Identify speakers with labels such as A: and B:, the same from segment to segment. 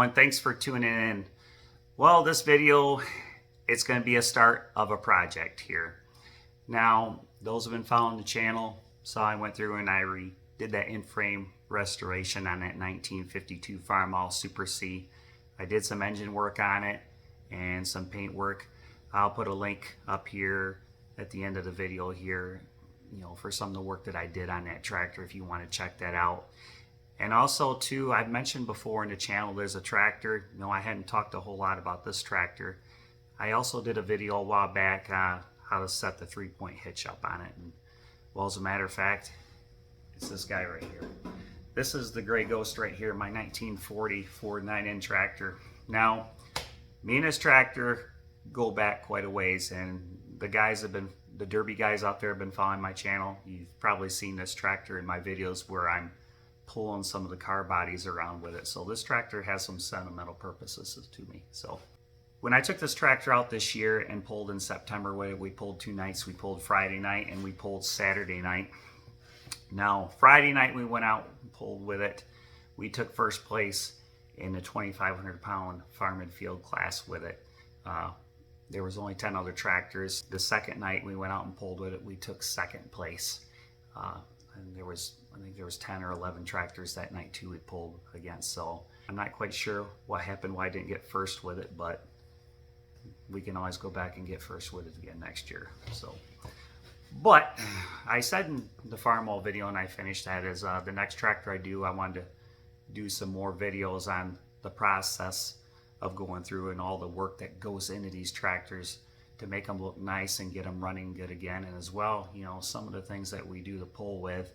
A: everyone, thanks for tuning in. Well, this video, it's going to be a start of a project here. Now, those who have been following the channel saw I went through and I did that in-frame restoration on that 1952 Farmall Super C. I did some engine work on it and some paint work. I'll put a link up here at the end of the video here, for some of the work that I did on that tractor if you want to check that out. And also too, I've mentioned before in the channel, there's a tractor. I hadn't talked a whole lot about this tractor. I also did a video a while back how to set the 3-point hitch up on it. And well, as a matter of fact, it's this guy right here. This is the Gray Ghost right here, my 1940 Ford 9N tractor. Now, me and this tractor go back quite a ways, and the derby guys out there have been following my channel. You've probably seen this tractor in my videos where I'm pulling some of the car bodies around with it. So this tractor has some sentimental purposes to me. So when I took this tractor out this year and pulled in September, we pulled 2 nights. We pulled Friday night and we pulled Saturday night. Now, Friday night we went out and pulled with it. We took first place in the 2,500 pound farm and field class with it. There was only 10 other tractors. The second night we went out and pulled with it, we took second place. And I think there was 10 or 11 tractors that night too we pulled against. So I'm not quite sure what happened, why I didn't get first with it, but we can always go back and get first with it again next year. So, but I said in the Farmall video, and I finished that, is the next tractor I do, I wanted to do some more videos on the process of going through and all the work that goes into these tractors to make them look nice and get them running good again. And as well, some of the things that we do to pull with,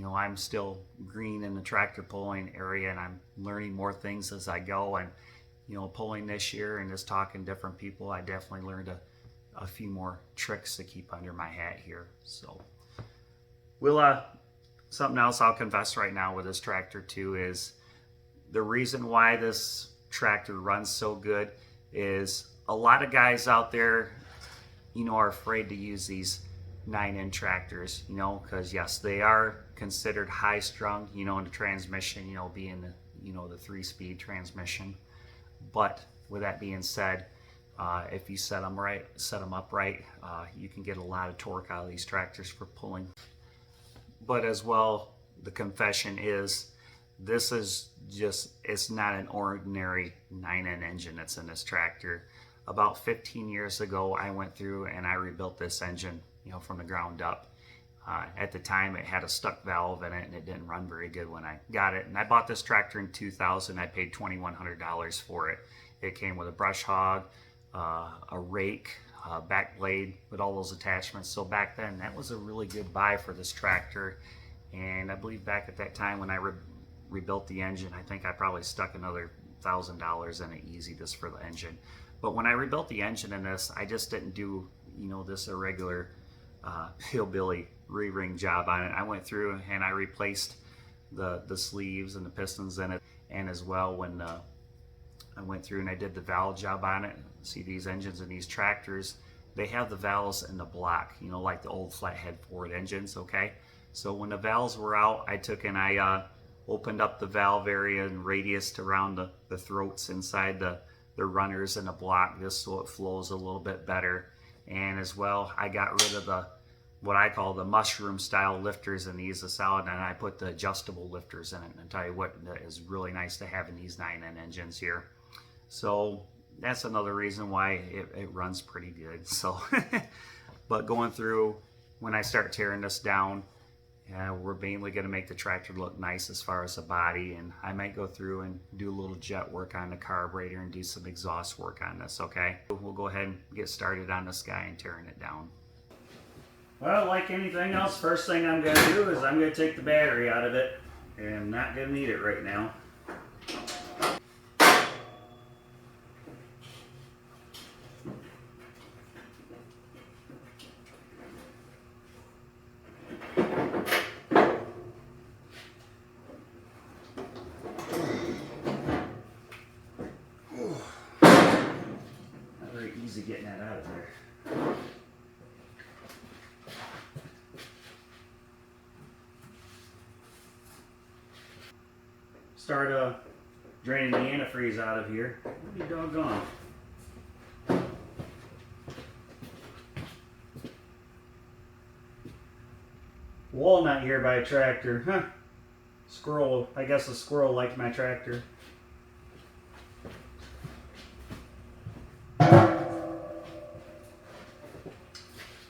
A: I'm still green in the tractor pulling area, and I'm learning more things as I go. And pulling this year and just talking to different people, I definitely learned a few more tricks to keep under my hat here. So something else I'll confess right now with this tractor too is the reason why this tractor runs so good is a lot of guys out there, are afraid to use these 9N tractors, because yes, they are considered high strung, in the transmission, being the 3-speed transmission. But with that being said, if you set them up right, you can get a lot of torque out of these tractors for pulling. But as well, the confession is, this is it's not an ordinary 9N engine that's in this tractor. About 15 years ago, I went through and I rebuilt this engine, from the ground up. At the time, it had a stuck valve in it and it didn't run very good when I got it. And I bought this tractor in 2000. I paid $2,100 for it. It came with a brush hog, a rake, back blade with all those attachments. So back then, that was a really good buy for this tractor. And I believe back at that time when I rebuilt the engine, I think I probably stuck another $1,000 in it easy just for the engine. But when I rebuilt the engine in this, I just didn't do, this irregular hillbilly re-ring job on it. I went through and I replaced the sleeves and the pistons in it. And as well, when I went through and I did the valve job on it. See, these engines and these tractors, they have the valves in the block, like the old flathead Ford engines, okay? So when the valves were out, I took and I opened up the valve area and radiused around the throats inside the runners in the block, just so it flows a little bit better. And as well, I got rid of what I call the mushroom style lifters in these salad, and I put the adjustable lifters in it. And I'll tell you what, that is really nice to have in these 9N engines here. So that's another reason why it runs pretty good. So, but going through, when I start tearing this down, we're mainly going to make the tractor look nice as far as the body, and I might go through and do a little jet work on the carburetor and do some exhaust work on this, okay? We'll go ahead and get started on this guy and tearing it down. Well, like anything else, first thing I'm going to do is I'm going to take the battery out of it, and I'm not going to need it right now. Easy getting that out of there. Start draining the antifreeze out of here. What are you doggone? Walnut here by a tractor. Huh. Squirrel. I guess a squirrel liked my tractor.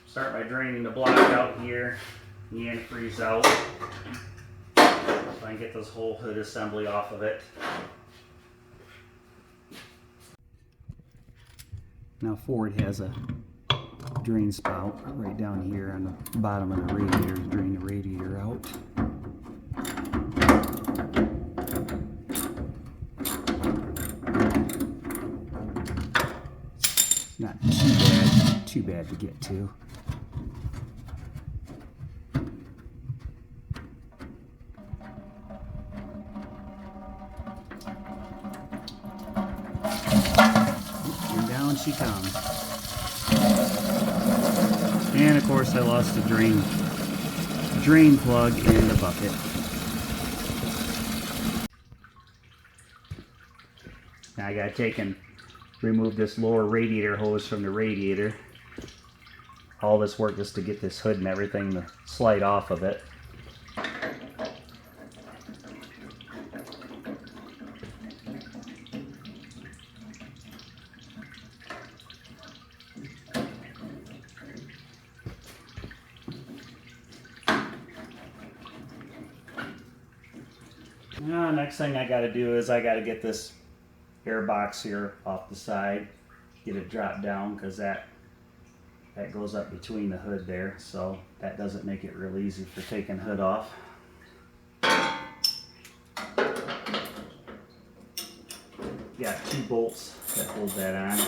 A: Start by draining the block out here, the antifreeze out, so I can get this whole hood assembly off of it. Now Ford has a drain spout right down here on the bottom of the radiator to drain the radiator out. Not too bad to get to. And down she comes. And of course I lost the drain plug in the bucket. Now I gotta take and remove this lower radiator hose from the radiator. All this work is to get this hood and everything to slide off of it. Now, next thing I got to do is I got to get this air box here off the side, get it dropped down, because that goes up between the hood there, so that doesn't make it real easy for taking hood off. Got 2 bolts that hold that on.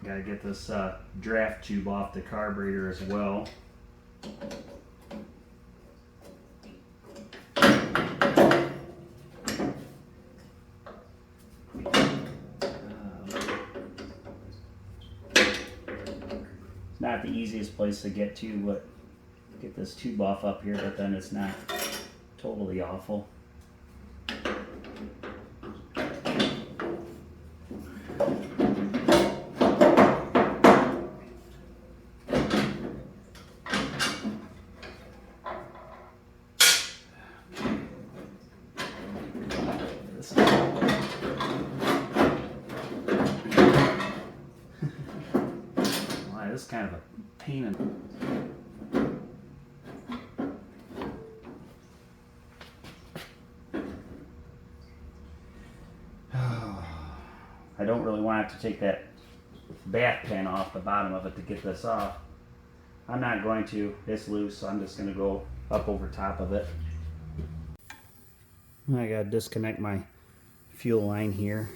A: Got to get this draft tube off the carburetor as well. It's not the easiest place to get to, but get this tube off up here, but then it's not totally awful. This is kind of a pain in I don't really want to take that bath pin off the bottom of it to get this off. I'm not going to. It's loose, so I'm just going to go up over top of it. I got to disconnect my fuel line here.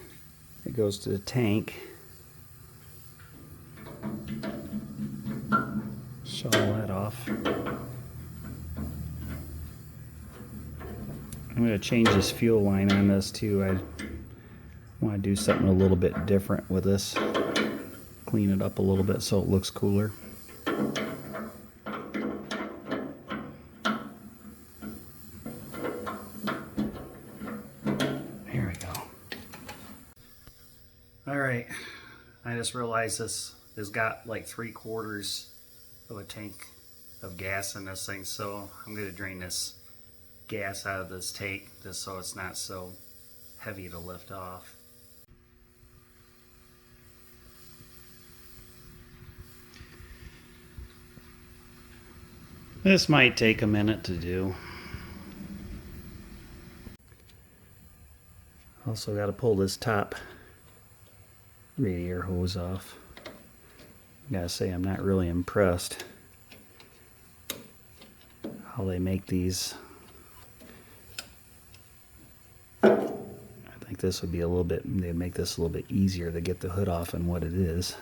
A: It goes to the tank. Shut all that off. I'm going to change this fuel line on this too. I want to do something a little bit different with this. Clean it up a little bit so it looks cooler. Here we go. Alright, I just realized this has got like 3/4 of a tank of gas in this thing, so I'm going to drain this gas out of this tank just so it's not so heavy to lift off. This might take a minute to do. Also got to pull this top radiator hose off. Gotta say, I'm not really impressed how they make these. I think this would be a little bit, they make this a little bit easier to get the hood off than what it is.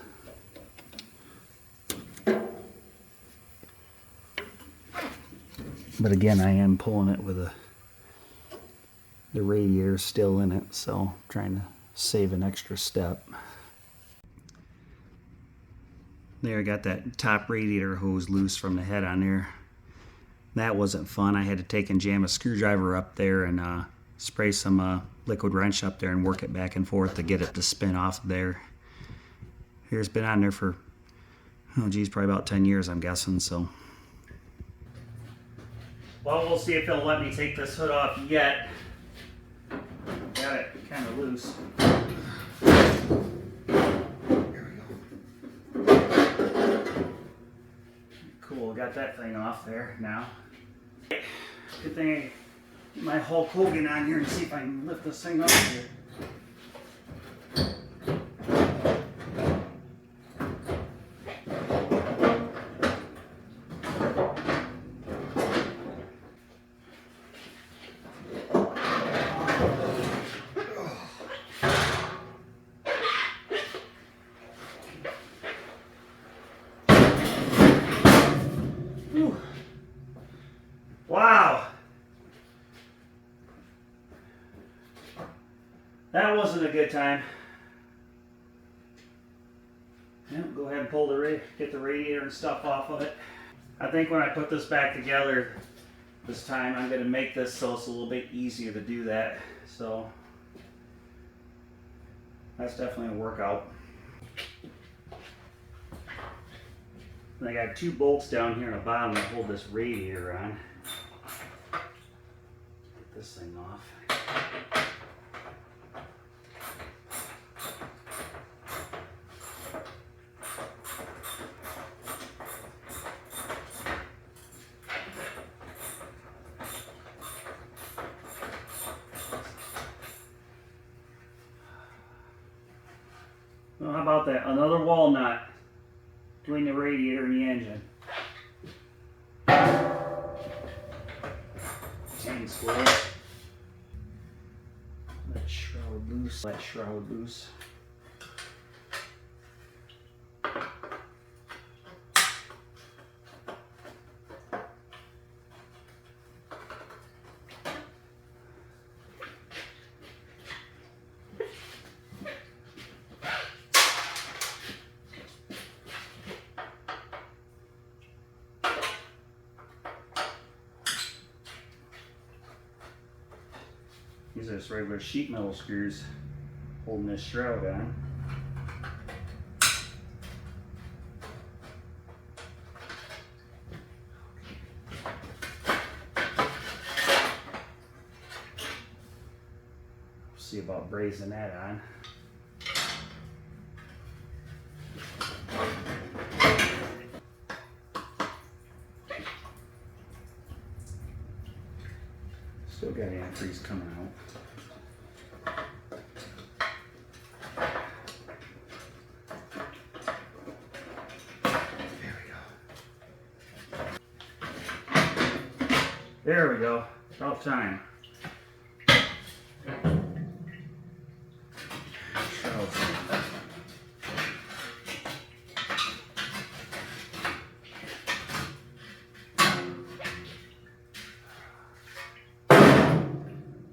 A: But again, I am pulling it with the radiator still in it, so I'm trying to save an extra step. There, I got that top radiator hose loose from the head on there. That wasn't fun. I had to take and jam a screwdriver up there and spray some liquid wrench up there and work it back and forth to get it to spin off there. Here's been on there for, oh geez, probably about 10 years, I'm guessing, so. Well, we'll see if it'll let me take this hood off yet. Got it kind of loose. Cool, got that thing off there now. Good thing I get my Hulk Hogan on here and see if I can lift this thing up here. Wow, that wasn't a good time. Yep, go ahead and pull get the radiator and stuff off of it. I think when I put this back together this time, I'm going to make this so it's a little bit easier to do that. So that's definitely a workout. And I got 2 bolts down here on the bottom to hold this radiator on. Get this thing off. Well, how about that? Another walnut between the radiator and the engine. Chain square. Let shroud loose. Let shroud loose. These are just regular sheet metal screws holding this shroud on. See about brazing that on. Still got antifreeze coming out. There we go. About time.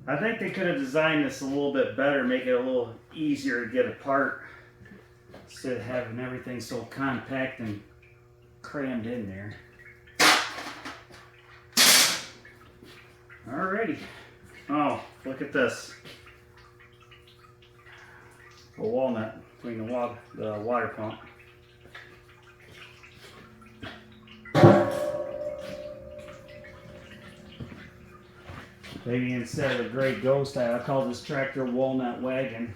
A: I think they could have designed this a little bit better, make it a little easier to get apart instead of having everything so compact and crammed in there. Alrighty. Oh, look at this. A walnut between the water pump. Maybe instead of a Gray Ghost, I'll call this tractor Walnut Wagon.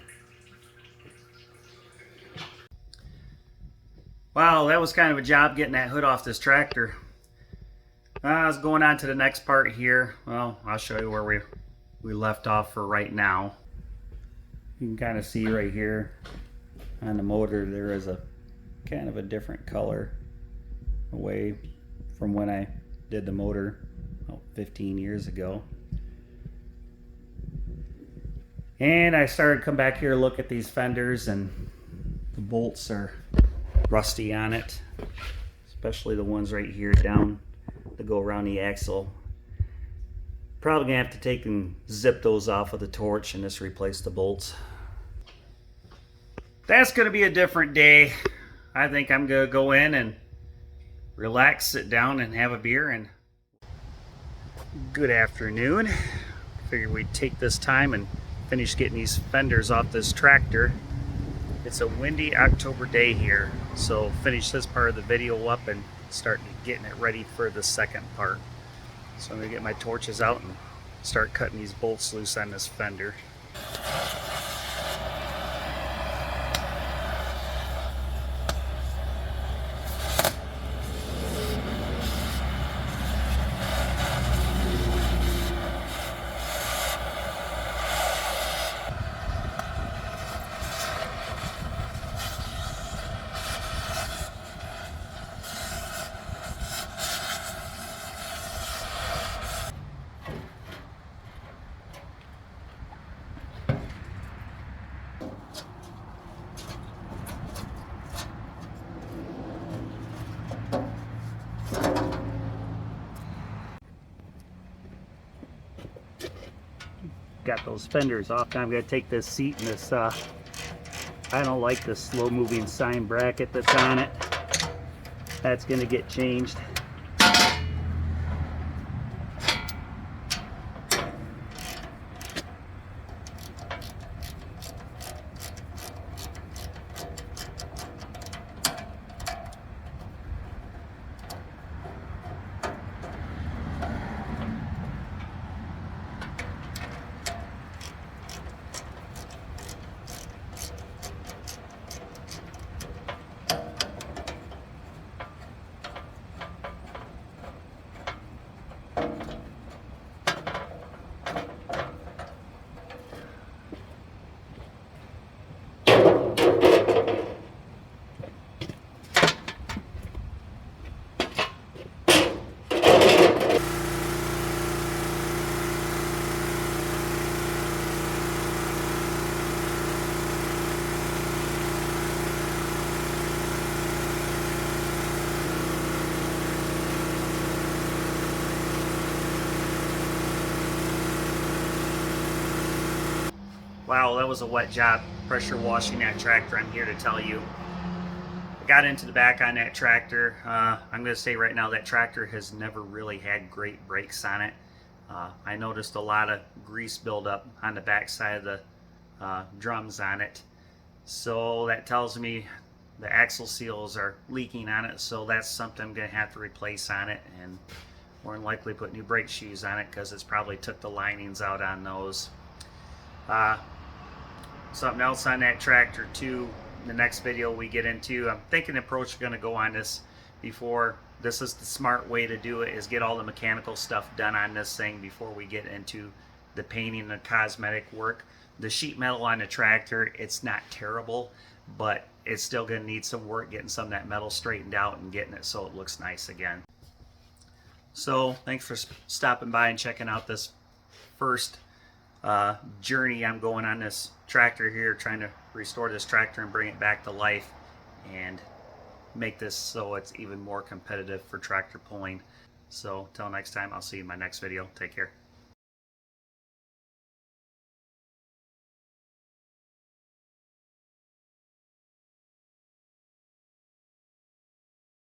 A: Wow, that was kind of a job getting that hood off this tractor. I was going on to the next part here. Well, I'll show you where we left off for right now. You can kind of see right here on the motor there is a kind of a different color away from when I did the motor 15 years ago. And I started to come back here to look at these fenders, and the bolts are rusty on it, especially the ones right here down to go around the axle. Probably gonna have to take and zip those off with a torch and just replace the bolts. That's gonna be a different day. I think I'm gonna go in and relax, sit down and have a beer. And good afternoon. Figured we'd take this time and finish getting these fenders off this tractor. It's a windy October day here, so finish this part of the video up and start getting it ready for the second part. So I'm gonna get my torches out and start cutting these bolts loose on this fender. Got those fenders off. Now I'm going to take this seat and this, I don't like this slow moving sign bracket that's on it. That's going to get changed. Wow, that was a wet job pressure washing that tractor, I'm here to tell you. I got into the back on that tractor. I'm going to say right now that tractor has never really had great brakes on it. I noticed a lot of grease buildup on the back side of the drums on it. So that tells me the axle seals are leaking on it, so that's something I'm going to have to replace on it, and more than likely put new brake shoes on it because it's probably took the linings out on those. Something else on that tractor too, the next video we get into, I'm thinking the approach is going to go on this before. This is the smart way to do it, is get all the mechanical stuff done on this thing before we get into the painting and the cosmetic work. The sheet metal on the tractor, it's not terrible, but it's still going to need some work getting some of that metal straightened out and getting it so it looks nice again. So thanks for stopping by and checking out this first journey I'm going on this tractor here, trying to restore this tractor and bring it back to life and make this so it's even more competitive for tractor pulling. So till next time, I'll see you in my next video. Take care.